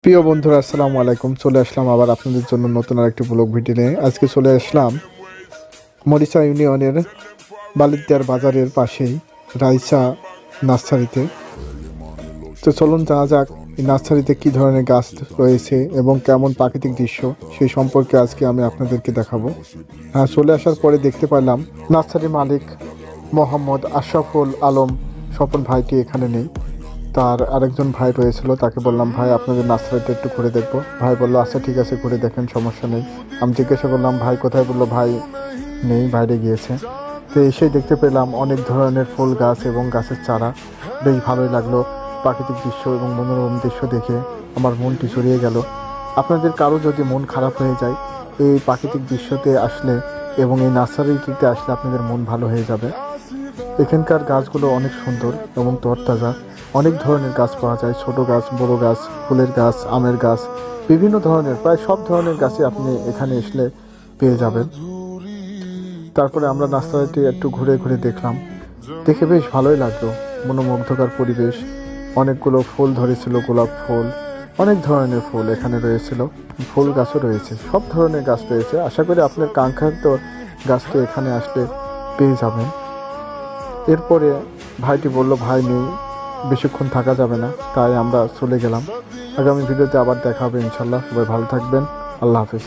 প্রিয় বন্ধুরা, আসসালামু আলাইকুম। চলে আসলাম আবার আপনাদের জন্য নতুন আরেকটি ব্লগ ভিডিও নিয়ে। আজকে চলে আসলাম মরিচা ইউনিয়নের বালিদ্যার বাজারের পাশেই রাইসা নার্সারিতে। তো চলুন জানা যাক এই নার্সারিতে কী ধরনের গাছ রয়েছে এবং কেমন প্রাকৃতিক দৃশ্য সেই সম্পর্কে আজকে আমি আপনাদেরকে দেখাবো। চলে আসার পরে দেখতে পারলাম নার্সারির মালিক মোহাম্মদ আশরাফুল আলম স্বপন ভাইটি এখানে নেই। তার আরেকজন ভাই রয়েছিল, তাকে বললাম ভাই আপনাদের নার্সারিটা একটু ঘুরে দেখবো। ভাই বললো আচ্ছা ঠিক আছে, ঘুরে দেখেন, সমস্যা নেই। আমি জিজ্ঞাসা করলাম ভাই কোথায়, বললো ভাই নেই, বাইরে গিয়েছে। তো এসেই দেখতে পেলাম অনেক ধরনের ফুল গাছ এবং গাছের চারা। বেশ ভালোই লাগলো। প্রাকৃতিক দৃশ্য এবং মনোরম দৃশ্য দেখে আমার মনটি জুড়িয়ে গেল। আপনাদের কারো যদি মন খারাপ হয়ে যায়, এই প্রাকৃতিক দৃশ্যতে আসলে এবং এই নার্সারিটিতে আসলে আপনাদের মন ভালো হয়ে যাবে। এখানকার গাছগুলো অনেক সুন্দর এবং তরতাজা। অনেক ধরনের গাছ পাওয়া যায়, ছোট গাছ, বড় গাছ, ফুলের গাছ, আমের গাছ, বিভিন্ন ধরনের, প্রায় সব ধরনের গাছই আপনি এখানে আসলে পেয়ে যাবেন। তারপরে আমরা নার্সারিটি একটু ঘুরে ঘুরে দেখলাম, দেখে বেশ ভালোই লাগলো। মনোমুগ্ধকর পরিবেশ। অনেকগুলো ফুল ধরেছিল, গোলাপ ফুল, অনেক ধরনের ফুল এখানে রয়েছিল। ফুল গাছও রয়েছে, সব ধরনের গাছ রয়েছে। আশা করি আপনার কাঙ্ক্ষিত গাছটি এখানে আসলে পেয়ে যাবেন। এরপরে ভাইটি বলল ভাই নেই, বেশিক্ষণ থাকা যাবে না, তাই আমরা চলে গেলাম। আগামী ভিডিওতে আবার দেখা হবে ইনশাল্লাহ। সবাই ভালো থাকবেন। আল্লাহ হাফিজ।